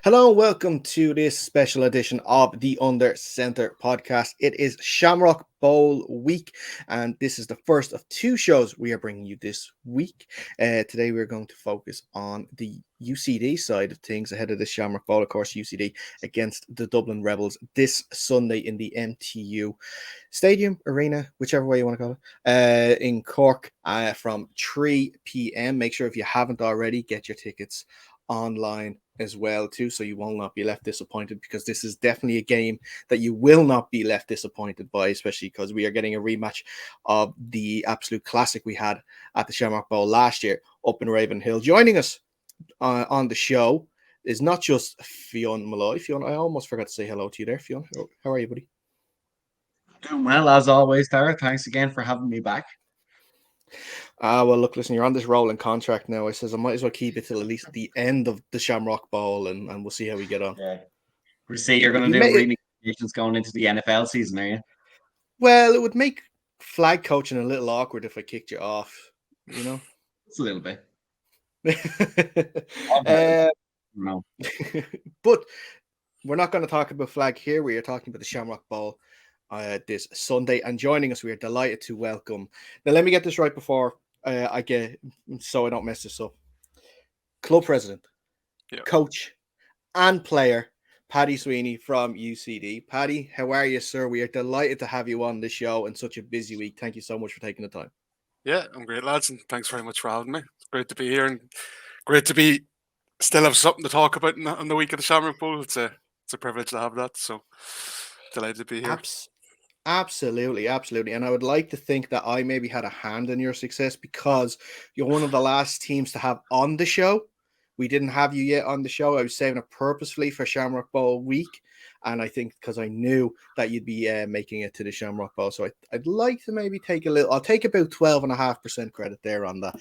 Hello, welcome to this special edition of the Under Center podcast. It is Shamrock Bowl week, and this is the first of two shows we are bringing you this week. Today, we're going to focus on the UCD side of things ahead of the Shamrock Bowl. Of course, UCD against the Dublin Rebels this Sunday in the MTU Stadium, Arena, whichever way you want to call it, in Cork from 3 p.m. Make sure if you haven't already, get your tickets online as well too, so you will not be left disappointed, because this is definitely a game that you will not be left disappointed by, especially because we are getting a rematch of the absolute classic we had at the Shamrock Bowl last year up in Ravenhill. Joining us on the show is not just Fionn Malloy. Fionn, I almost forgot to say hello to you there. Fionn, how are you, buddy? Doing well, as always, Tara. Thanks again for having me back. Well, look, listen, you're on this rolling contract now. I says I might as well keep it till at least the end of the Shamrock Bowl, and we'll see how we get on. Yeah. We see you're going to do renegotiations going into the NFL season, are you? Well, it would make flag coaching a little awkward if I kicked you off, you know? It's a little bit. No. But we're not going to talk about flag here. We are talking about the Shamrock Bowl this Sunday. And joining us, we are delighted to welcome. Now, let me get this right before I don't mess this up. Club president, coach, and player, Paddy Sweeney from UCD. Paddy, how are you, sir? We are delighted to have you on the show in such a busy week. Thank you so much for taking the time. Yeah, I'm great, lads, and thanks very much for having me. It's great to be here, and great to be still have something to talk about on the week of the Shamrock Bowl. It's a privilege to have that, so delighted to be here. Absolutely. And I would like to think that I maybe had a hand in your success, because you're one of the last teams to have on the show. We didn't have you yet on the show. I was saving it purposefully for Shamrock Bowl week. And I think because I knew that you'd be making it to the Shamrock Bowl. So I'd like to maybe I'll take about 12.5% credit there on that.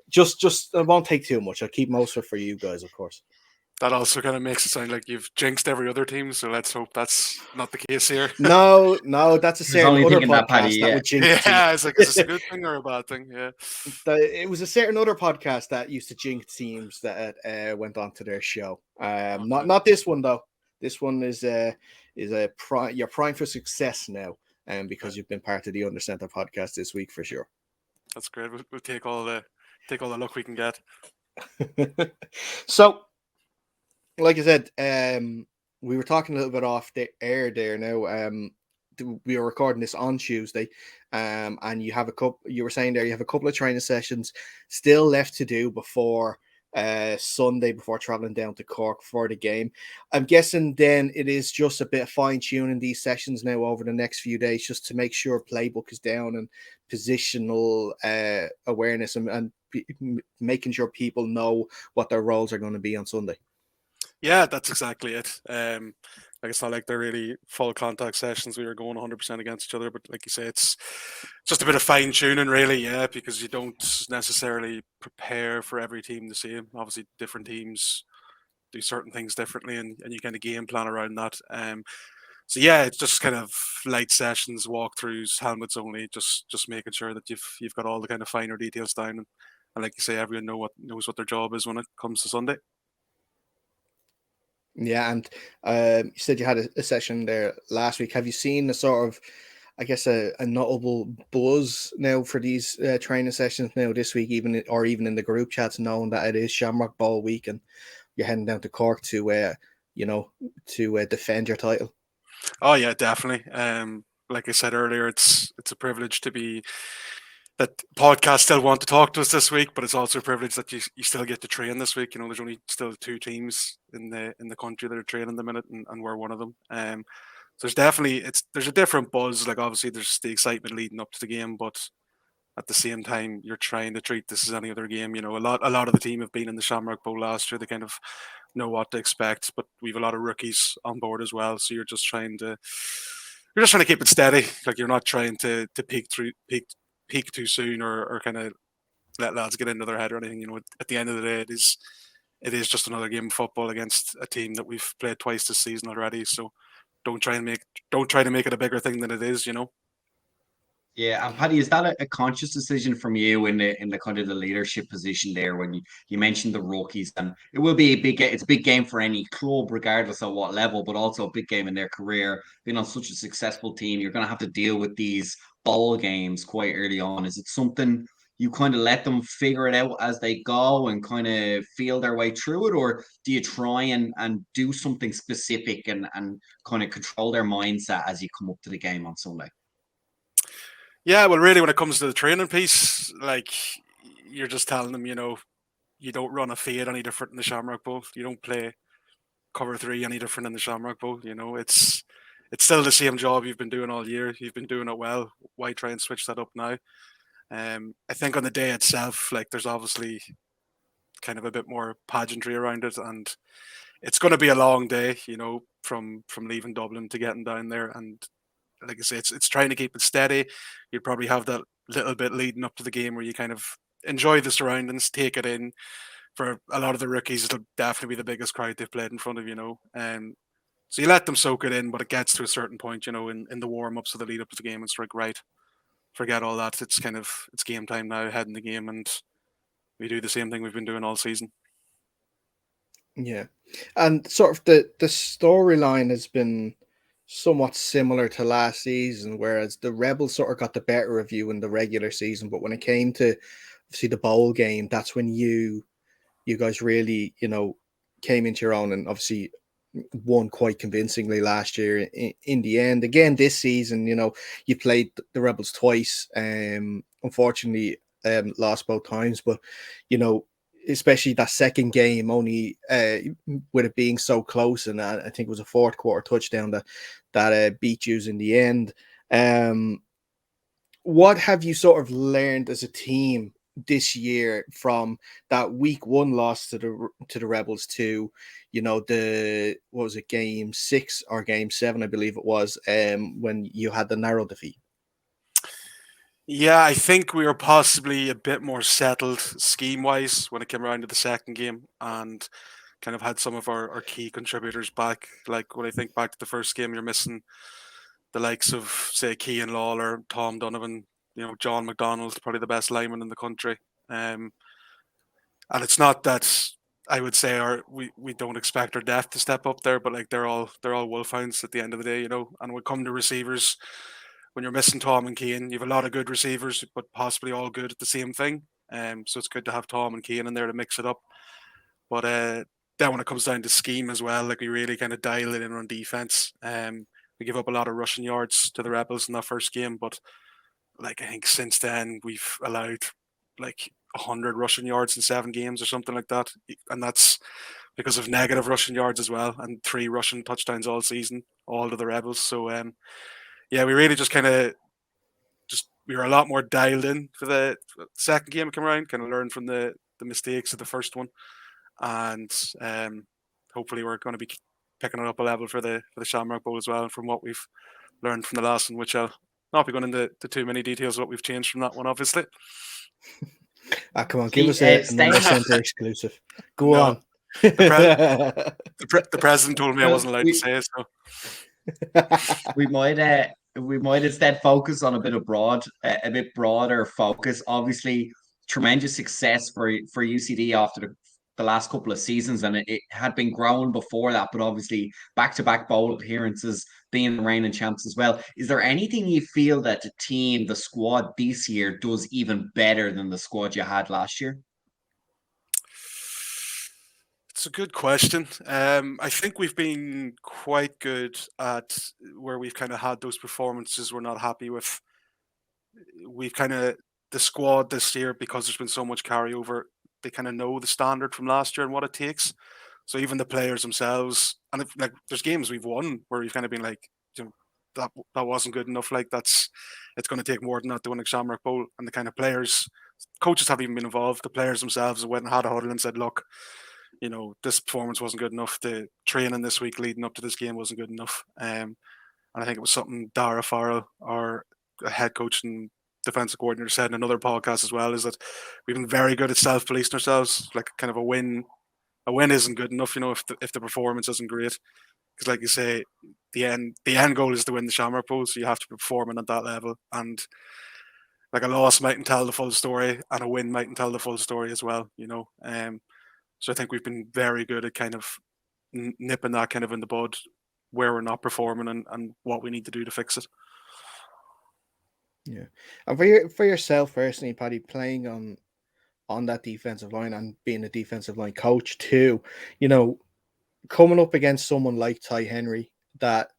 Just I won't take too much. I'll keep most of it for you guys, of course. That also kind of makes it sound like you've jinxed every other team, so let's hope that's not the case here. No, that's a certain other podcast that would jinx. Yeah, it's like, is this a good thing or a bad thing? Yeah, it was a certain other podcast that used to jinx teams that went on to their show. Not this one though. This one is you're primed for success now, because you've been part of the Under Center podcast this week for sure. That's great. We'll take all the luck we can get. So, like I said, we were talking a little bit off the air there. Now, we are recording this on Tuesday, and you have you were saying there you have a couple of training sessions still left to do before Sunday, before traveling down to Cork for the game. I'm guessing then it is just a bit of fine tuning these sessions now over the next few days, just to make sure playbook is down and positional awareness and making sure people know what their roles are going to be on Sunday. Yeah, that's exactly it. Like, it's not like they're really full contact sessions. We were going 100% against each other, but like you say, it's just a bit of fine tuning, really. Yeah, because you don't necessarily prepare for every team the same. Obviously, different teams do certain things differently, and you kind of game plan around that. So yeah, it's just kind of light sessions, walkthroughs, helmets only, just making sure that you've got all the kind of finer details down, and like you say, everyone knows what their job is when it comes to Sunday. Yeah, and you said you had a session there last week. Have you seen the sort of, I guess, a notable buzz now for these training sessions now this week, even in the group chats, knowing that it is Shamrock Bowl week and you're heading down to Cork to defend your title? Oh yeah, definitely. Like I said earlier, it's a privilege to be that podcasts still want to talk to us this week, but it's also a privilege that you still get to train this week. You know, there's only still 2 teams in the country that are training the minute, and we're one of them. So there's a different buzz. Like, obviously there's the excitement leading up to the game, but at the same time you're trying to treat this as any other game. You know, a lot of the team have been in the Shamrock Bowl last year. They kind of know what to expect, but we've a lot of rookies on board as well. So you're just trying to keep it steady. Like, you're not trying to peak too soon or kind of let lads get into their head or anything. You know, at the end of the day, it is just another game of football against a team that we've played twice this season already. So don't try to make it a bigger thing than it is, you know. Yeah, and Paddy, is that a conscious decision from you in the kind of the leadership position there when you mentioned the rookies, and it will be a it's a big game for any club regardless of what level, but also a big game in their career. Being on such a successful team, you're going to have to deal with these bowl games quite early on. Is it something you kind of let them figure it out as they go and kind of feel their way through it, or do you try and do something specific and kind of control their mindset as you come up to the game on Sunday? Yeah, well, really, when it comes to the training piece, like you're just telling them, you don't run a fade any different in the Shamrock Bowl. You don't play cover three any different in the Shamrock Bowl. It's still the same job you've been doing all year. You've been doing it well. Why try and switch that up now? I think on the day itself, like there's obviously kind of a bit more pageantry around it, and it's going to be a long day, from leaving Dublin to getting down there. And like I say, it's trying to keep it steady. You'd probably have that little bit leading up to the game where you kind of enjoy the surroundings, take it in. For a lot of the rookies, it'll definitely be the biggest crowd they've played in front of, so you let them soak it in, but it gets to a certain point, in the warm ups of the lead up to the game. It's like, right, forget all that. It's game time now, head in the game, and we do the same thing we've been doing all season. Yeah, and sort of the storyline has been somewhat similar to last season, whereas the Rebels sort of got the better of you in the regular season, but when it came to obviously the bowl game, that's when you guys really, came into your own and obviously won quite convincingly last year in the end. Again, this season, you played the Rebels twice. Unfortunately, lost both times, but, especially that second game, only with it being so close, and I think it was a fourth quarter touchdown that beat you in the end. What have you sort of learned as a team this year from that week one loss to the Rebels to, the what was it, game 6 or game 7, I believe it was, when you had the narrow defeat? Yeah, I think we were possibly a bit more settled scheme wise when it came around to the second game, and kind of had some of our key contributors back. Like when I think back to the first game, you're missing the likes of, say, Kean Lawler, Tom Donovan, John McDonald, probably the best lineman in the country. And it's not that I would say we don't expect our depth to step up there, but like they're all wolfhounds at the end of the day, And when we come to receivers, when you're missing Tom and Kean, you have a lot of good receivers, but possibly all good at the same thing. So it's good to have Tom and Kean in there to mix it up. But then when it comes down to scheme as well, like we really kind of dial it in on defense. We give up a lot of rushing yards to the Rebels in that first game, but like I think since then we've allowed like 100 rushing yards in 7 games or something like that, and that's because of negative rushing yards as well, and 3 rushing touchdowns all season, all to the Rebels. So yeah, we really just we were a lot more dialed in for the second game come around, kind of learned from the mistakes of the first one, and hopefully we're going to be picking it up a level for the Shamrock Bowl as well, from what we've learned from the last one, which I'll not be going into too many details of what we've changed from that one, obviously. Come on, give us an center exclusive. Go on. The president told me I wasn't allowed to say it, so we might instead focus on a bit broader focus. Obviously, tremendous success for UCD after the last couple of seasons, and it had been growing before that, but obviously back-to-back bowl appearances, being the reigning champs as well. Is there anything you feel that the squad this year does even better than the squad you had last year? It's a good question. I think we've been quite good at where we've kind of had those performances we're not happy with. We've kind of, the squad this year, because there's been so much carryover, they kind of know the standard from last year and what it takes. So even the players themselves, and there's games we've won where we've kind of been like, that wasn't good enough. Like it's going to take more than that to win a Shamrock Bowl. And the kind of players, coaches haven't even been involved. The players themselves went and had a huddle and said, look, this performance wasn't good enough. The training this week leading up to this game wasn't good enough. And I think it was something Dara Farrell, our head coach and defensive coordinator, said in another podcast as well, is that we've been very good at self-policing ourselves. Like kind of a win isn't good enough, if the performance isn't great. Because like you say, the end goal is to win the Shamrock Bowl, so you have to be performing at that level. And like a loss mightn't tell the full story, and a win mightn't tell the full story as well. So I think we've been very good at kind of nipping that kind of in the bud where we're not performing and what we need to do to fix it. Yeah, and for yourself personally, Paddy, playing on that defensive line and being a defensive line coach too, coming up against someone like Ty Henry that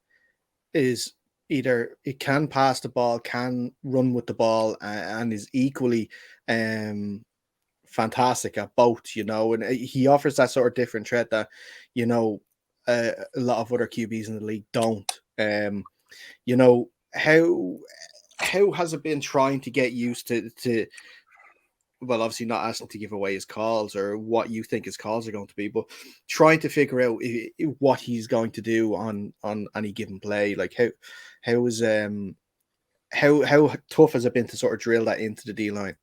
is either it can pass the ball, can run with the ball, and is equally fantastic at both, and he offers that sort of different threat that, a lot of other QBs in the league don't. You know, how has it been trying to get used to well, obviously not asking to give away his calls or what you think his calls are going to be, but trying to figure out what he's going to do on any given play. Like how is how tough has it been to sort of drill that into the D line?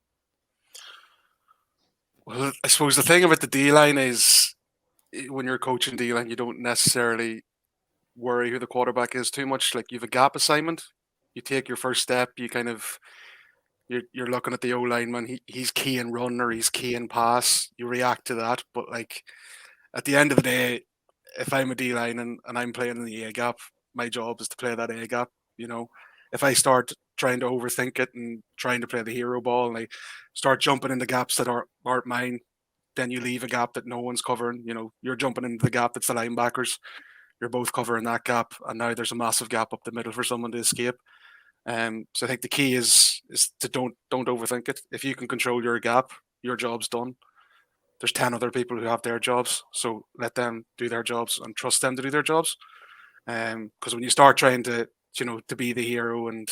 Well, I suppose the thing about the D line is when you're coaching D line, you don't necessarily worry who the quarterback is too much. Like you have a gap assignment, you take your first step, you kind of you're looking at the O lineman. He's key in run or he's key in pass. You react to that, but like at the end of the day, if I'm a D line and I'm playing in the A gap, my job is to play that A gap. If I start trying to overthink it and trying to play the hero ball and I start jumping in the gaps that aren't mine, then you leave a gap that no one's covering. You're jumping into the gap that's the linebackers. You're both covering that gap, and now there's a massive gap up the middle for someone to escape. So I think the key is to don't overthink it. If you can control your gap, your job's done. There's 10 other people who have their jobs, so let them do their jobs and trust them to do their jobs. Because when you start trying to be the hero and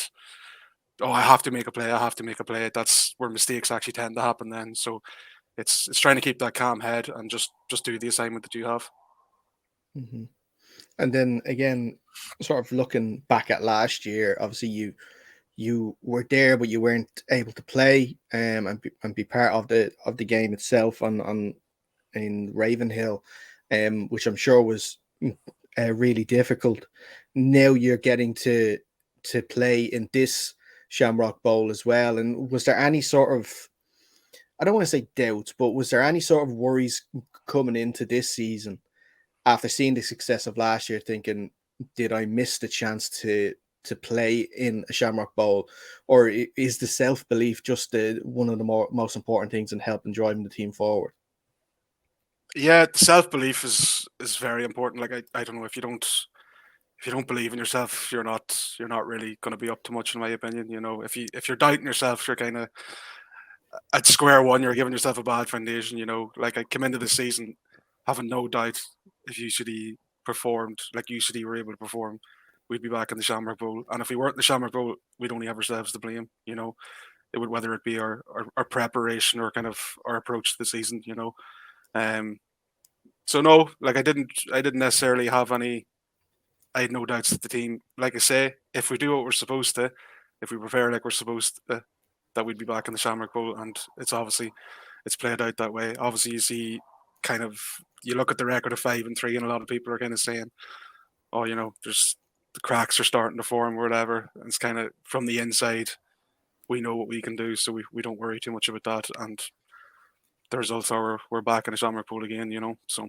I have to make a play, that's where mistakes actually tend to happen then. So it's trying to keep that calm head and just do the assignment that you have. Mm-hmm. And then again, sort of looking back at last year, obviously you were there, but you weren't able to play and be part of the game itself in Ravenhill, which I'm sure was really difficult. Now you're getting to play in this Shamrock Bowl as well. And was there any sort of, I don't want to say doubts, but was there any sort of worries coming into this season after seeing the success of last year, thinking, did I miss the chance to play in a Shamrock Bowl, or is the self-belief just one of the most important things in helping driving the team forward? Yeah, self-belief is very important. Like I don't know, if you don't believe in yourself, you're not really going to be up to much, in my opinion. If you're doubting yourself, you're kind of at square one. You're giving yourself a bad foundation. Like I came into the season having no doubt if UCD performed like UCD were able to perform, we'd be back in the Shamrock Bowl. And if we weren't in the Shamrock Bowl, we'd only have ourselves to blame. It would, whether it be our preparation or kind of our approach to the season. So no, like I didn't necessarily have any. I had no doubts that the team, like I say, if we do what we're supposed to, if we prepare like we're supposed to, that we'd be back in the Shamrock Bowl. And it's played out that way. Obviously, you see you look at the record of 5-3, and a lot of people are kind of saying, oh, there's the cracks are starting to form or whatever. And it's kind of from the inside, we know what we can do, so we don't worry too much about that. And the results are we're back in the Shamrock Bowl again, so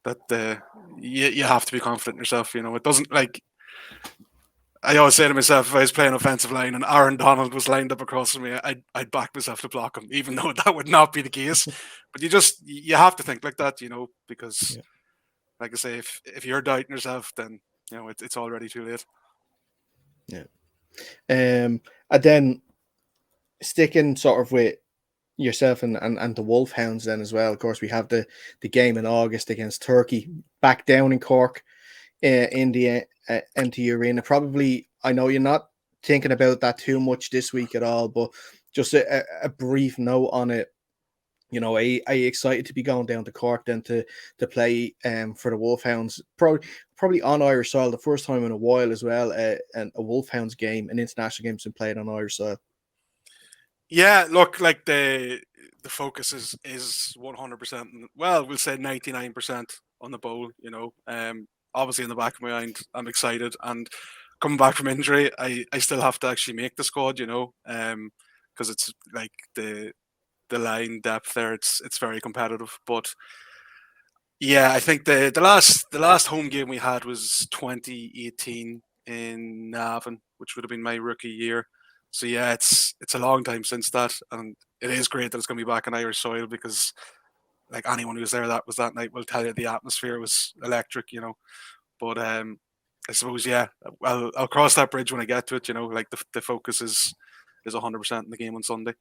that you have to be confident in yourself. It doesn't, like, I always say to myself, if I was playing offensive line and Aaron Donald was lined up across from me, I'd back myself to block him, even though that would not be the case. But you have to think like that, because like I say, if you're doubting yourself, then it's already too late. Yeah. And then sticking sort of with yourself and the Wolfhounds then as well. Of course, we have the game in August against Turkey back down in Cork in the NT Arena. Probably, I know you're not thinking about that too much this week at all, but just a brief note on it. Are you excited to be going down to Cork then to play for the Wolfhounds? Probably on Irish soil, the first time in a while as well. And a Wolfhounds game, an international game, has been played on Irish soil. Yeah, look, like the focus is 100%. Well, we'll say 99% on the bowl. Obviously in the back of my mind, I'm excited, and coming back from injury, I still have to actually make the squad, because it's like the line depth there. It's very competitive, but yeah, I think the last home game we had was 2018 in Navan, which would have been my rookie year. So yeah, it's a long time since that, and it is great that it's going to be back on Irish soil because like anyone who was there that night will tell you the atmosphere was electric, But I suppose yeah, I'll cross that bridge when I get to it. Like the focus is 100% in the game on Sunday.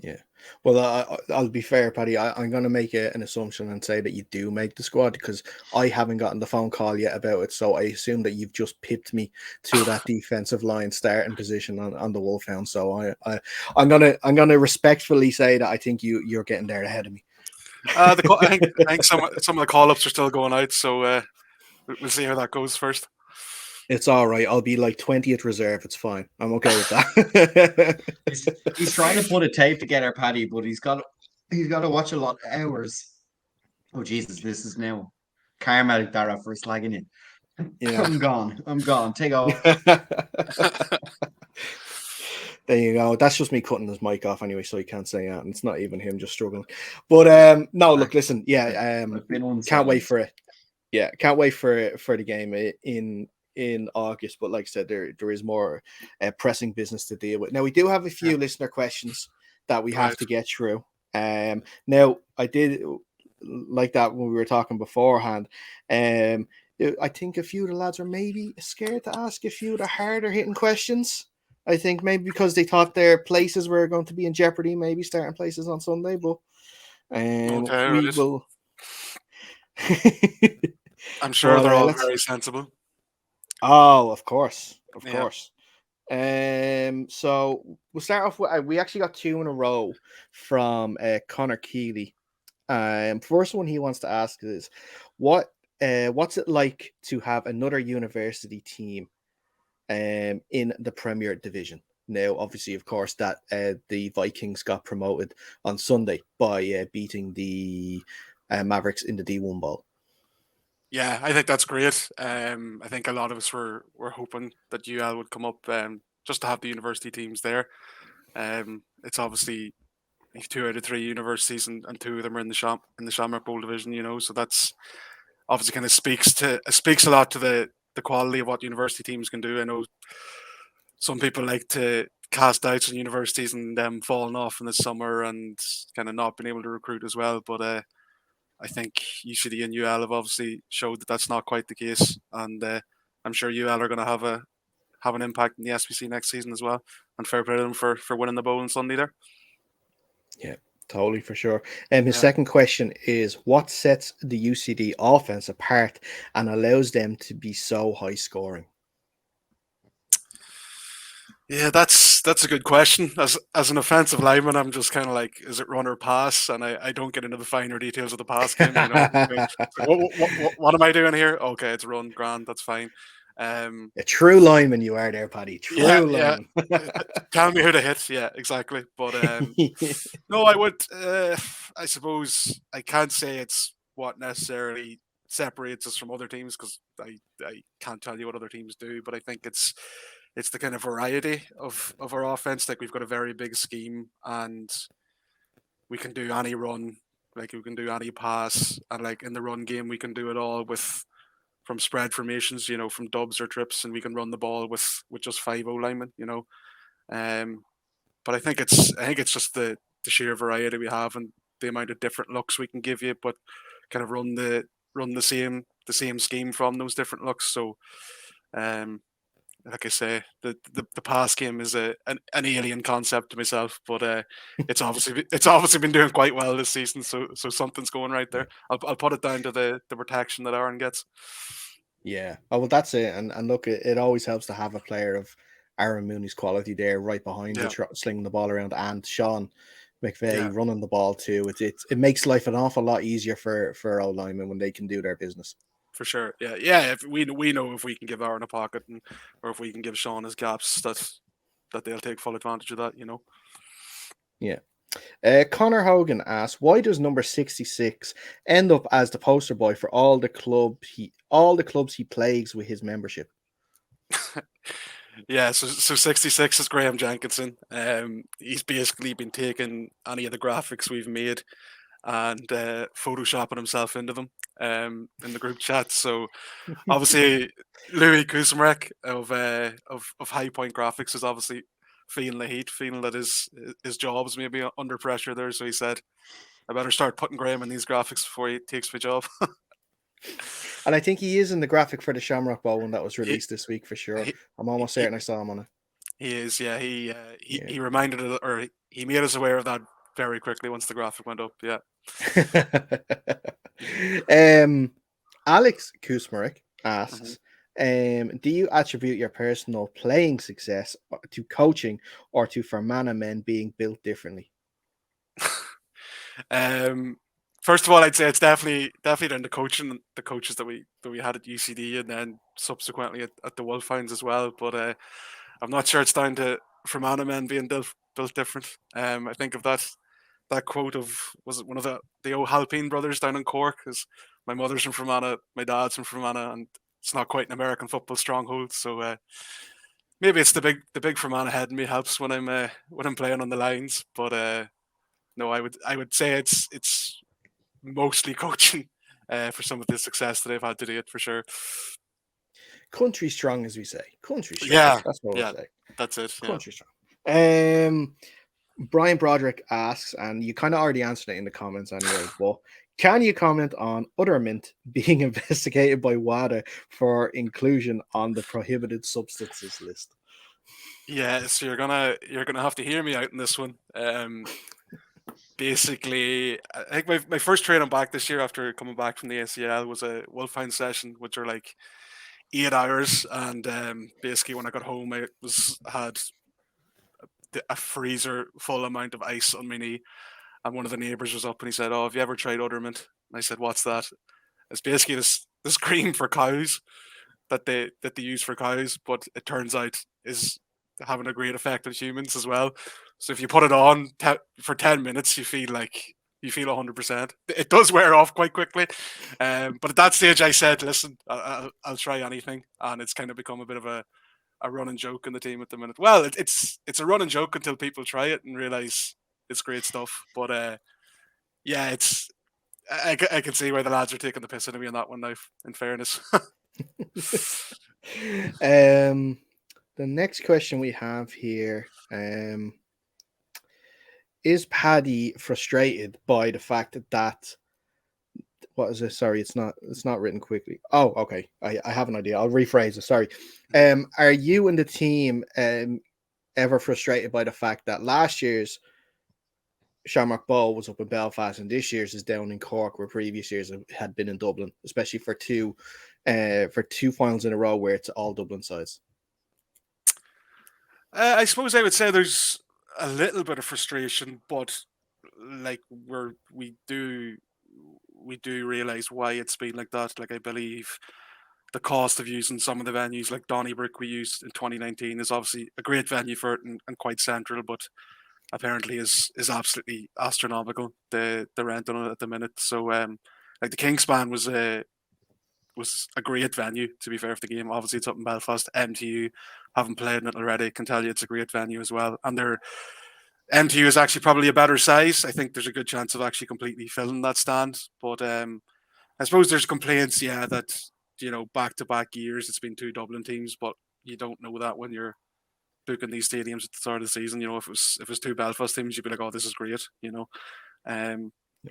Yeah. Well, I'll be fair, Paddy. I'm going to make an assumption and say that you do make the squad because I haven't gotten the phone call yet about it. So I assume that you've just pipped me to that defensive line starting position on the Wolfhound. So I'm gonna respectfully say that I think you're getting there ahead of me. I think some of the call ups are still going out, so we'll see how that goes first. It's all right. I'll be like 20th reserve. It's fine. I'm okay with that. he's trying to put a tape together, Paddy, but he's got to watch a lot of hours. Oh Jesus, this is now karma Dara for slagging you. Yeah. I'm gone. Take off. There you go. That's just me cutting his mic off anyway, so he can't say that. And it's not even him just struggling. But no, look, listen, yeah, can't wait for it. Yeah, can't wait for the game in August. But like I said, there is more pressing business to deal with. Now we do have a few listener questions that we have to get through. Now I did like that when we were talking beforehand. I think a few of the lads are maybe scared to ask a few of the harder hitting questions. I think maybe because they thought their places were going to be in jeopardy, maybe starting places on Sunday, but we will. I'm sure they're all very sensible. Oh, of course. So we'll start off with we actually got two in a row from Connor Keeley. First one he wants to ask is what's it like to have another university team in the Premier Division? Now, obviously, of course, that the Vikings got promoted on Sunday by beating the Mavericks in the D1 Bowl. Yeah, I think that's great. I think a lot of us were hoping that UL would come up just to have the university teams there. It's obviously 2 out of 3 universities, and 2 of them are in the Shamrock Bowl division. So that's obviously kind of speaks a lot to the quality of what university teams can do. I know some people like to cast doubts on universities and them falling off in the summer and kind of not being able to recruit as well, but I think UCD and UL have obviously showed that that's not quite the case, and I'm sure UL are going to have an impact in the SBC next season as well. And fair play to them for winning the bowl on Sunday there. Yeah, totally, for sure. His second question is, what sets the UCD offense apart and allows them to be so high scoring? Yeah, that's a good question. As an offensive lineman, I'm just kind of like, is it run or pass? And I don't get into the finer details of the pass game. What am I doing here? Okay, it's run, grand, that's fine. A true lineman you are there, Paddy. True lineman. Tell me who to hit. Yeah, exactly. But no, I would. I suppose I can't say it's what necessarily separates us from other teams because I can't tell you what other teams do. But I think it's the kind of variety of our offense. Like we've got a very big scheme, and we can do any run. Like we can do any pass, and like in the run game, we can do it all from spread formations, from dubs or trips, and we can run the ball with just 5 O-linemen, But I think it's just the sheer variety we have and the amount of different looks we can give you, but kind of run the same scheme from those different looks. So, like I say, the pass game is an alien concept to myself, but it's obviously been doing quite well this season. So something's going right there. I'll put it down to the protection that Aaron gets. Yeah. Oh, well, that's it. And look, it always helps to have a player of Aaron Mooney's quality there, right behind you, slinging the ball around, and Sean McVeigh running the ball too. It makes life an awful lot easier for our linemen when they can do their business. For sure, yeah. If we know if we can give Aaron a pocket, or if we can give Sean his gaps, that they'll take full advantage of that. Yeah. Connor Hogan asks, why does number 66 end up as the poster boy for all the clubs he plagues with his membership? Yeah, so 66 is Graham Jenkinson. He's basically been taking any of the graphics we've made and photoshopping himself into them in the group chat. So obviously Louis Kuzmarek of High Point Graphics is obviously feeling the heat, feeling that his job's maybe under pressure there. So he said, I better start putting Graham in these graphics before he takes my job. And I think he is in the graphic for the Shamrock Bowl when that was He, released this week for sure. he, I'm almost he, certain I saw him on he is, yeah. Yeah. He reminded it, or he made us aware of that very quickly once the graphic went up. Yeah. Alex Kusmarek asks, do you attribute your personal playing success to coaching or to Fermanagh men being built differently? First of all, I'd say it's definitely then the coaches that we had at UCD and then subsequently at the Wolfhounds as well. But I'm not sure it's down to Fermanagh men being built different. I think of that quote of, was it one of the O'Halpine brothers down in Cork? Because my mother's from Fermanagh, my dad's from Fermanagh, and it's not quite an American football stronghold. So maybe it's the big Fermanagh head in me helps when I'm playing on the lines. But no, I would say it's mostly coaching for some of the success that I've had to date for sure. Country strong, as we say. Country strong. Yeah, That's what we'll say. That's it. Country strong. Brian Broderick asks, and you kind of already answered it in the comments anyway, but can you comment on Ornament being investigated by WADA for inclusion on the prohibited substances list? Yeah, so you're gonna have to hear me out in this one. Basically, I think my first training back this year after coming back from the ACL was a Wolfhound session, which are like 8 hours, and basically when I got home, I had a freezer full amount of ice on my knee, and one of the neighbors was up and he said, "Oh, have you ever tried Ornament?" And I said, "What's that?" It's basically this cream for cows that they use for cows, but it turns out is having a great effect on humans as well. So if you put it on for 10 minutes, you feel 100%. It does wear off quite quickly. But at that stage, I said, listen, I'll try anything. And it's kind of become a bit of a running joke in the team at the minute. Well, it's a running joke until people try it and realize it's great stuff. But yeah, I can see why the lads are taking the piss out of me on that one now, in fairness. The next question we have here, is Paddy frustrated by the fact that what is it? Sorry, it's not written quickly. Oh, okay. I have an idea. I'll rephrase it. Sorry. Are you and the team ever frustrated by the fact that last year's Shamrock Bowl was up in Belfast and this year's is down in Cork, where previous years had been in Dublin, especially for two finals in a row where it's all Dublin sides? I suppose I would say there's a little bit of frustration, but like we do realize why it's been like that. Like I believe the cost of using some of the venues like Donnybrook we used in 2019 is obviously a great venue for it and quite central, but apparently is absolutely astronomical, the rent on it at the minute. So like the Kingspan was a great venue, to be fair, for the game. Obviously it's up in Belfast. MTU, haven't played in it already, can tell you it's a great venue as well. And their MTU is actually probably a better size. I think there's a good chance of actually completely filling that stand. But I suppose there's complaints, yeah, that back-to-back years it's been two Dublin teams, but you don't know that when you're booking these stadiums at the start of the season. If it was two Belfast teams, you'd be like, "Oh, this is great."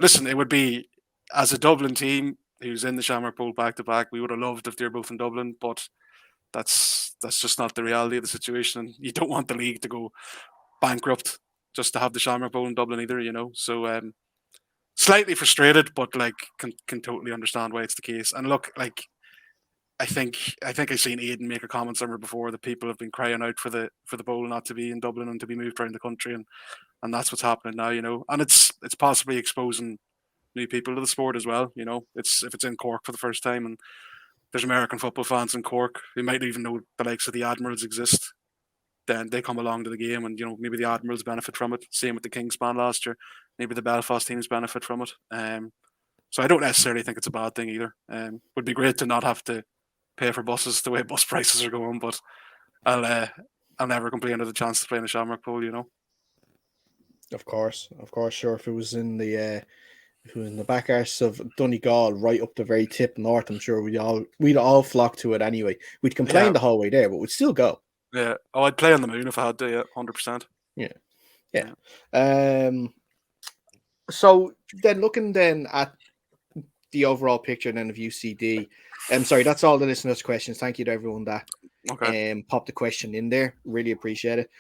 Listen, it would be, as a Dublin team who's in the Shamrock Bowl back-to-back, we would have loved if they're both in Dublin, but that's just not the reality of the situation. And you don't want the league to go bankrupt just to have the Shamrock Bowl in Dublin either. So slightly frustrated, but like can totally understand why it's the case. And look, like I think I've seen Aidan make a comment somewhere before that people have been crying out for the bowl not to be in Dublin and to be moved around the country, and that's what's happening now. And it's possibly exposing new people to the sport as well. If it's in Cork for the first time and there's American football fans in Cork who might even know the likes of the Admirals exist, then they come along to the game and maybe the Admirals benefit from it. Same with the Kingspan last year. Maybe the Belfast teams benefit from it. So I don't necessarily think it's a bad thing either. Would be great to not have to pay for buses the way bus prices are going, but I'll never complain of the chance to play in the Shamrock Bowl, you know. Of course, sure. If it was in the back arse of Donegal, right up the very tip north, I'm sure we'd all flock to it anyway. We'd complain the whole way there, but we'd still go. Yeah. Oh, I'd play on the moon if I had to. Yeah, 100%. Yeah. So then, looking then at the overall picture then of UCD. Sorry, that's all the listeners' questions. Thank you to everyone that popped the question in there. Really appreciate it.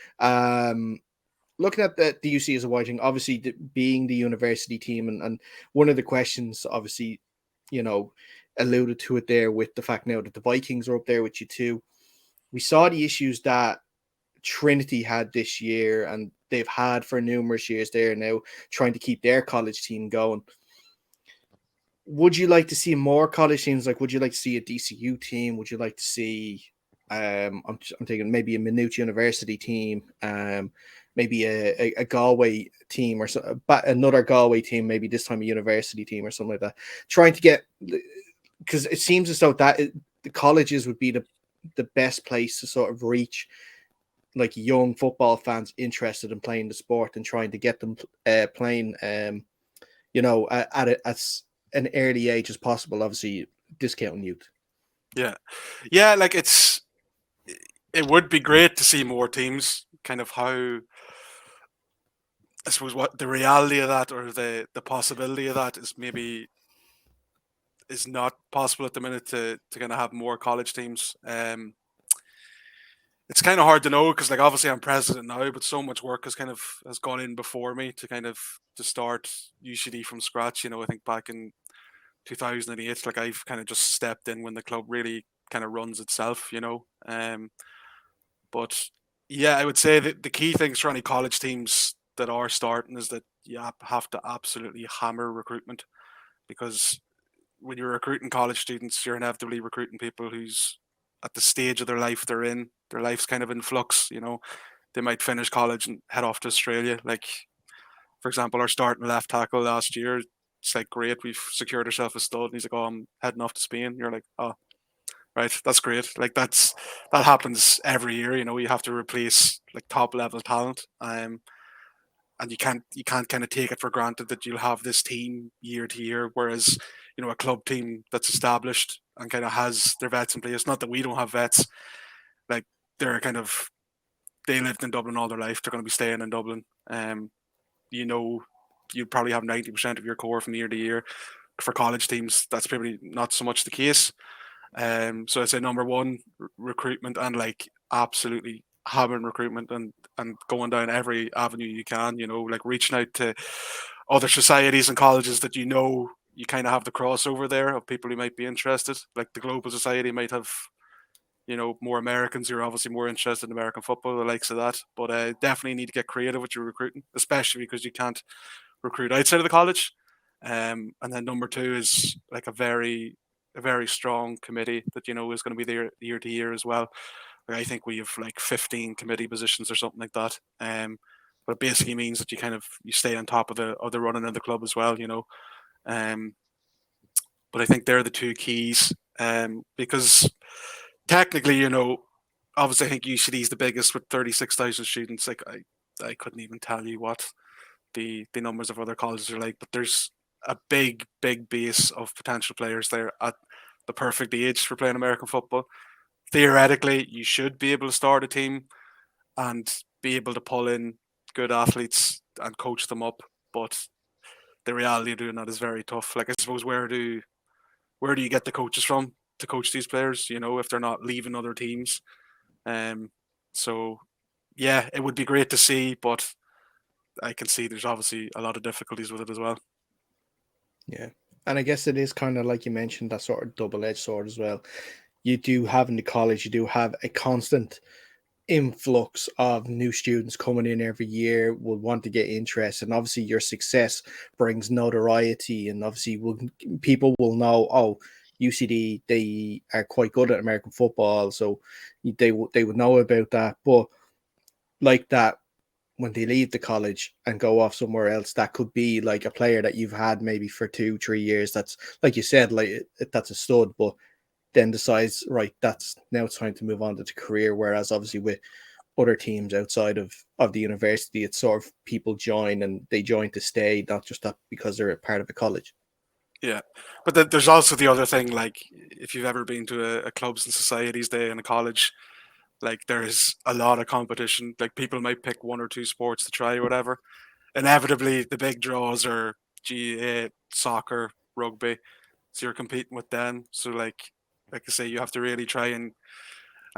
Looking at the UC as a whiting, obviously being the university team, and one of the questions, obviously, alluded to it there with the fact now that the Vikings are up there with you too. We saw the issues that Trinity had this year, and they've had for numerous years there now, trying to keep their college team going. Would you like to see more college teams? Like, would you like to see a DCU team? Would you like to see, I'm thinking maybe a Maynooth University team, maybe a Galway team, or so, another Galway team, maybe this time a university team or something like that. Trying to get, because it seems as though that the colleges would be the best place to sort of reach like young football fans interested in playing the sport and trying to get them playing, at an early age as possible. Obviously, discounting youth. Yeah, like it would be great to see more teams. Kind of how, I suppose, what the reality of that, or the possibility of that is not possible at the minute to kind of have more college teams. It's kind of hard to know because, like, obviously I'm president now, but so much work has gone in before me to start UCD from scratch. I think back in 2008, like, I've kind of just stepped in when the club really kind of runs itself. But yeah, I would say that the key things for any college teams that are starting is that you have to absolutely hammer recruitment, because when you're recruiting college students, you're inevitably recruiting people who's at the stage of their life they're in. Their life's kind of in flux. They might finish college and head off to Australia. Like, for example, our starting left tackle last year, it's like, great, we've secured ourselves a stud. And he's like, oh, I'm heading off to Spain. You're like, oh, right, that's great. Like, that happens every year. You have to replace like top level talent. And you can't kind of take it for granted that you'll have this team year to year. Whereas, a club team that's established and kind of has their vets in place. Not that we don't have vets. Like, they lived in Dublin all their life. They're going to be staying in Dublin. You'd probably have 90% of your core from year to year. For college teams, that's probably not so much the case. So I'd say number one, recruitment, and like absolutely having recruitment and going down every avenue you can, like reaching out to other societies and colleges that you kind of have the crossover there of people who might be interested. Like the Global Society might have, more Americans who are obviously more interested in American football, the likes of that. But definitely need to get creative with your recruiting, especially because you can't recruit outside of the college. And then number two is like a very strong committee that is going to be there year to year as well. Like, I think we have like 15 committee positions or something like that. But it basically means that you stay on top of the running of the club as well. But I think they're the two keys. Because technically, obviously I think UCD is the biggest with 36,000 students. Like, I couldn't even tell you what the numbers of other colleges are like, but there's a big base of potential players there at the perfect age for playing American football. Theoretically, you should be able to start a team and be able to pull in good athletes and coach them up, but the reality of doing that is very tough. Like, I suppose, where do you get the coaches from to coach these players, if they're not leaving other teams? So yeah, it would be great to see, but I can see there's obviously a lot of difficulties with it as well. Yeah. And I guess it is kind of like you mentioned, that sort of double-edged sword as well. You do have in the college, you do have a constant influx of new students coming in every year, will want to get interest, and obviously your success brings notoriety, and obviously people will know, oh, UCD, they are quite good at American football, so they would know about that. But like that, when they leave the college and go off somewhere else, that could be like a player that you've had maybe for 2-3 years. That's, like you said, like that's a stud, but then decides, right, now it's time to move on to the career. Whereas obviously with other teams outside of the university, it's sort of people join and they join to stay, not just that because they're a part of a college. Yeah, but there's also the other thing, like if you've ever been to a clubs and societies day in a college, like there's a lot of competition. Like people might pick one or two sports to try or whatever. Inevitably, the big draws are GAA, soccer, rugby. So you're competing with them. So like I say, you have to really try and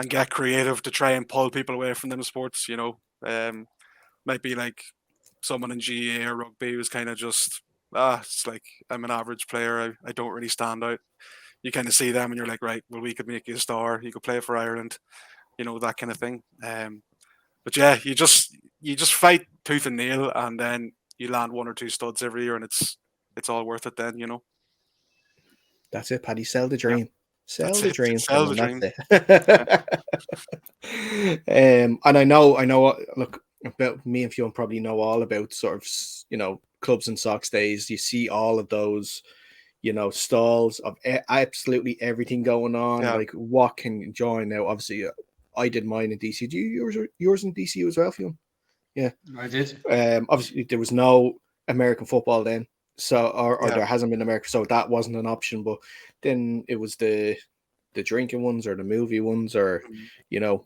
get creative to try and pull people away from them sports. Might be like someone in GAA or rugby who's kind of just it's like I'm an average player. I don't really stand out. You kind of see them and you're like, right, well, we could make you a star. You could play for Ireland, that kind of thing. But yeah, you just fight tooth and nail, and then you land one or two studs every year, and it's all worth it. Then That's it, Paddy. Sell the dream. Yeah, sell the dream. Sell the dream. And I know. Look, about me and Fionn probably know all about sort of clubs and socks days. You see all of those, stalls of absolutely everything going on. Yeah. Like what can you join now? Obviously, I did mine in DC. Do you yours in DC as well, Fionn? Yeah, I did. Obviously, there was no American football then, so or Yeah. there hasn't been America, so that wasn't an option. But then it was the drinking ones or the movie ones or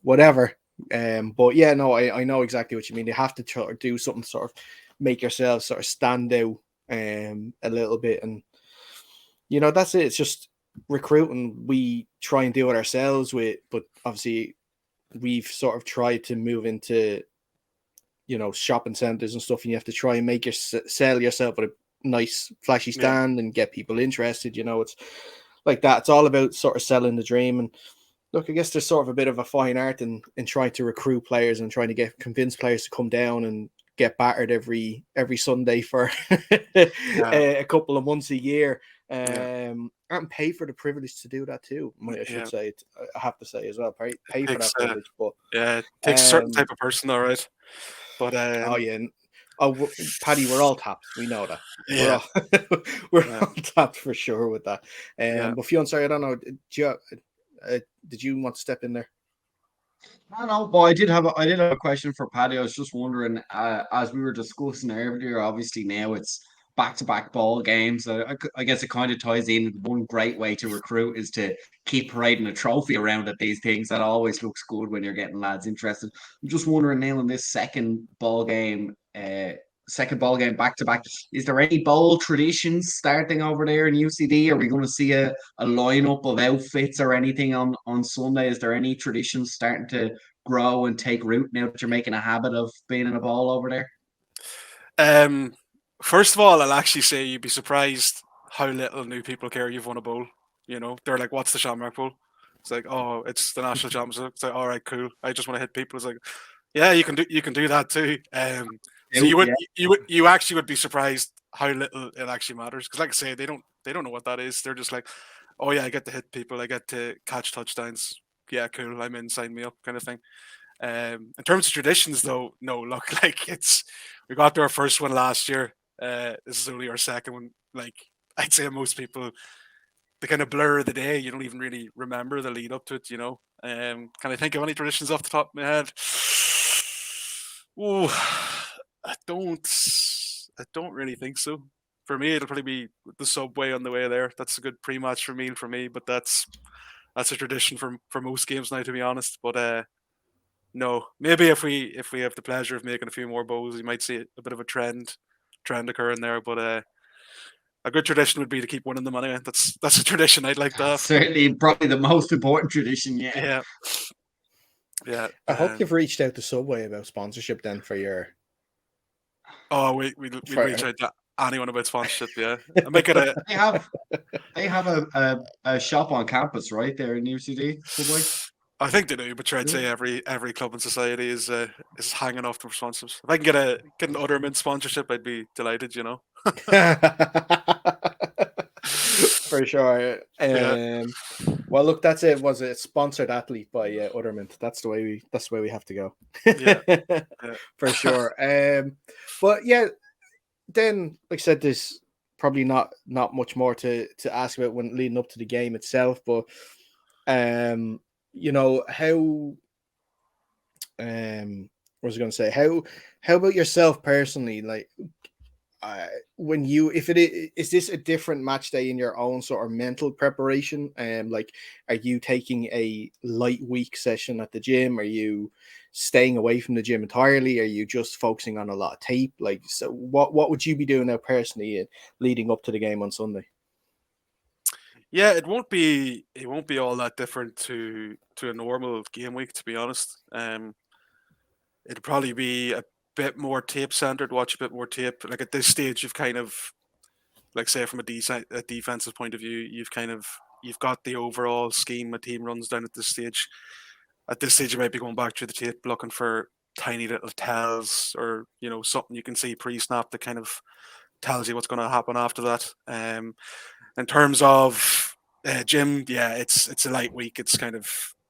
whatever. But yeah, no, I know exactly what you mean. You have to try to do something sort of make yourself sort of stand out a little bit, and that's it. It's just recruiting. We try and do it ourselves but obviously we've sort of tried to move into shopping centers and stuff, and you have to try and sell yourself with a nice flashy stand and get people interested. It's like that. It's all about sort of selling the dream. And look, I guess there's sort of a bit of a fine art in trying to recruit players and trying to convince players to come down and get battered every Sunday for a couple of months a year, and pay for the privilege to do that too. I should say it. I have to say as well, pay for that privilege. But it takes a certain type of person, all right. But Paddy, we're all tapped. We know that. Yeah, we're all tapped for sure with that. But Fionn, sorry, I don't know. Did you want to step in there? I know, but I did have a question for Paddy. I was just wondering, as we were discussing earlier, obviously now it's back-to-back ball games. I guess it kind of ties in. One great way to recruit is to keep parading a trophy around at these things. That always looks good when you're getting lads interested. I'm just wondering now in this second ball game back to back, is there any bowl traditions starting over there in UCD? Are we going to see a lineup of outfits or anything on Sunday? Is there any traditions starting to grow and take root now that you're making a habit of being in a bowl over there? First of all, I'll actually say you'd be surprised how little new people care you've won a bowl. They're like, "What's the Shamrock Bowl?" It's like, "Oh, it's the national championship." It's like, "All right, cool. I just want to hit people." It's like, "Yeah, you can do that too." So you actually would be surprised how little it actually matters, because like I say, they don't know what that is. They're just like, "Oh yeah, I get to hit people. I get to catch touchdowns. Yeah, cool. I'm in. Sign me up," kind of thing. In terms of traditions, though, no, look, like we got to our first one last year. This is only our second one. Like I'd say most people, they kind of blur the day. You don't even really remember the lead up to it. Can I think of any traditions off the top of my head? Oh, I don't really think so. For me, it'll probably be the Subway on the way there. That's a good pre-match meal for me, but that's a tradition for most games now, to be honest. But no, maybe if we have the pleasure of making a few more bowls, you might see a bit of a trend occur in there. But a good tradition would be to keep winning the money. That's a tradition I'd like to have. Certainly, probably the most important tradition. Yeah. I hope you've reached out to Subway about sponsorship then for your. Oh, we reach out to anyone about sponsorship. Yeah, I make it a. They have a shop on campus, right there in UCD. Subway. I think they do, but I'd say every club and society is hanging off them for sponsorships. If I can get an Ornament sponsorship, I'd be delighted. For sure. Well, look, that's it. Was a sponsored athlete by Ornament. That's the way we have to go. Yeah. For sure. But yeah, then like I said, there's probably not much more to ask about when leading up to the game itself. But You know, how what was I going to say? How about yourself personally? Like, when you, if it is this a different match day in your own sort of mental preparation? Like, are you taking a light week session at the gym? Are you staying away from the gym entirely? Are you just focusing on a lot of tape? Like, so what would you be doing now personally leading up to the game on Sunday? Yeah, it won't be all that different to a normal game week, to be honest. It'll probably be a bit more tape centered, watch a bit more tape. Like at this stage, you've kind of, like, say from a defensive point of view, you've got the overall scheme a team runs down at this stage. At this stage, you might be going back through the tape looking for tiny little tells, or something you can see pre-snap that kind of tells you what's going to happen after that. In terms of gym, yeah, it's a light week. It's kind of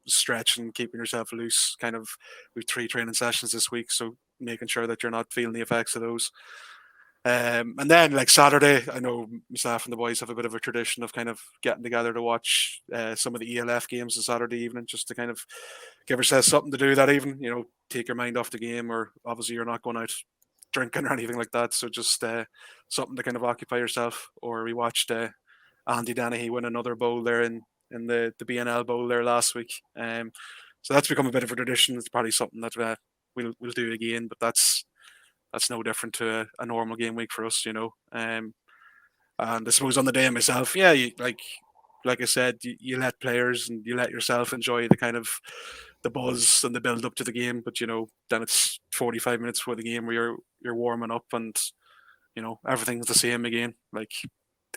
stretching, keeping yourself loose. Kind of, we've 3 training sessions this week, so making sure that you're not feeling the effects of those. And then, like Saturday, I know myself and the boys have a bit of a tradition of kind of getting together to watch some of the ELF games on Saturday evening, just to kind of give ourselves something to do that evening. Take your mind off the game, or obviously you're not going out drinking or anything like that. So just something to kind of occupy yourself. Or we watched Andy Dennehy win another bowl there in the BNL Bowl there last week. So that's become a bit of a tradition. It's probably something that we'll do again, but that's no different to a normal game week for us, And I suppose on the day myself, yeah, like I said, you let players and you let yourself enjoy the kind of the buzz and the build up to the game, but then it's 45 minutes before the game where you're warming up, and everything's the same again. Like,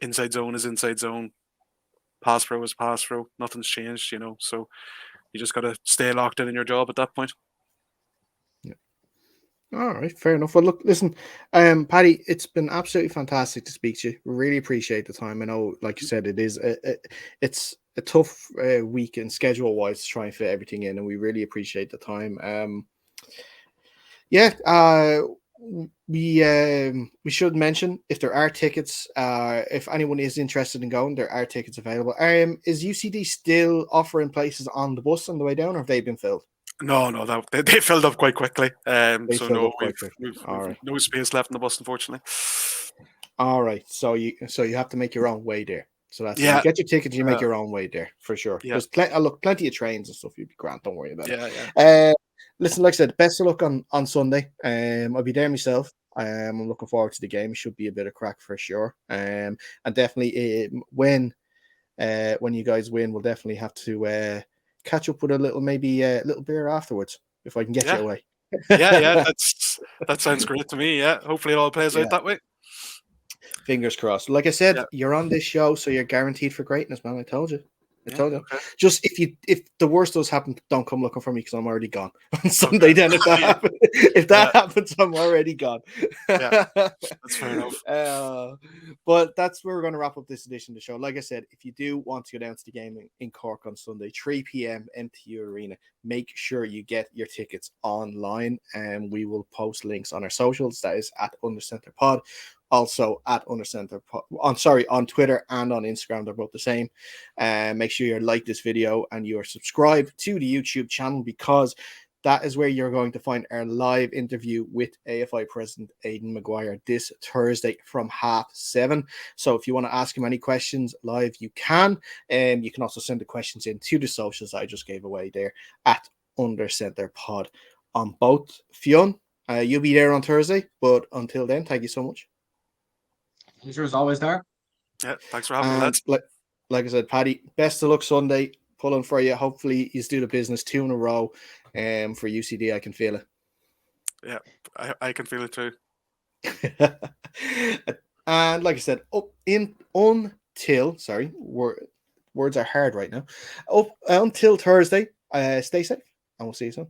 inside zone is inside zone, pass pro is pass pro, nothing's changed, so you just got to stay locked in your job at that point. All right, fair enough. Well, look, listen, Paddy, it's been absolutely fantastic to speak to you. Really appreciate the time. I know, like you said, it's a tough week and schedule wise to try and fit everything in, and we really appreciate the time. We should mention, if there are tickets, if anyone is interested in going, there are tickets available. Is UCD still offering places on the bus on the way down, or have they been filled? No, they filled up quite quickly. So no, we've right. No space left in the bus, unfortunately. All right, so you have to make your own way there. So that's you get your tickets, you make your own way there for sure. Yeah. There's plenty of trains and stuff. You'd be grand. Don't worry about it. Yeah. Listen, like I said, best of luck on Sunday. I'll be there myself. I'm looking forward to the game. It should be a bit of crack for sure. And definitely when you guys win, we'll definitely have to catch up with a little beer afterwards, if I can get you away. That sounds great to me. Yeah, hopefully it all plays out that way. Fingers crossed. Like I said, you're on this show, so you're guaranteed for greatness, man. I told you. Okay. Just if the worst does happen, don't come looking for me, because I'm already gone on Sunday. Then if that happens, I'm already gone. Yeah, that's fair enough. But that's where we're going to wrap up this edition of the show. Like I said, if you do want to go down to the game in Cork on Sunday, 3 p.m. MTU Arena, make sure you get your tickets online, and we will post links on our socials. That is at Undercenter Pod. Also at Undercenter on Twitter and on Instagram. They're both the same. Make sure you like this video and you are subscribed to the YouTube channel, because that is where you're going to find our live interview with AFI President Aidan Maguire this Thursday from 7:30. So if you want to ask him any questions live, you can. You can also send the questions in to the socials I just gave away there at Undercenter Pod on both. Fionn, you'll be there on Thursday, but until then, thank you so much. Pleasure is always there. Yeah, thanks for having me, lads. Like I said, Paddy, best of luck Sunday. Pulling for you. Hopefully, you do the business 2 in a row. For UCD, I can feel it. Yeah, I can feel it too. And like I said, words are hard right now. Until Thursday, stay safe, and we'll see you soon.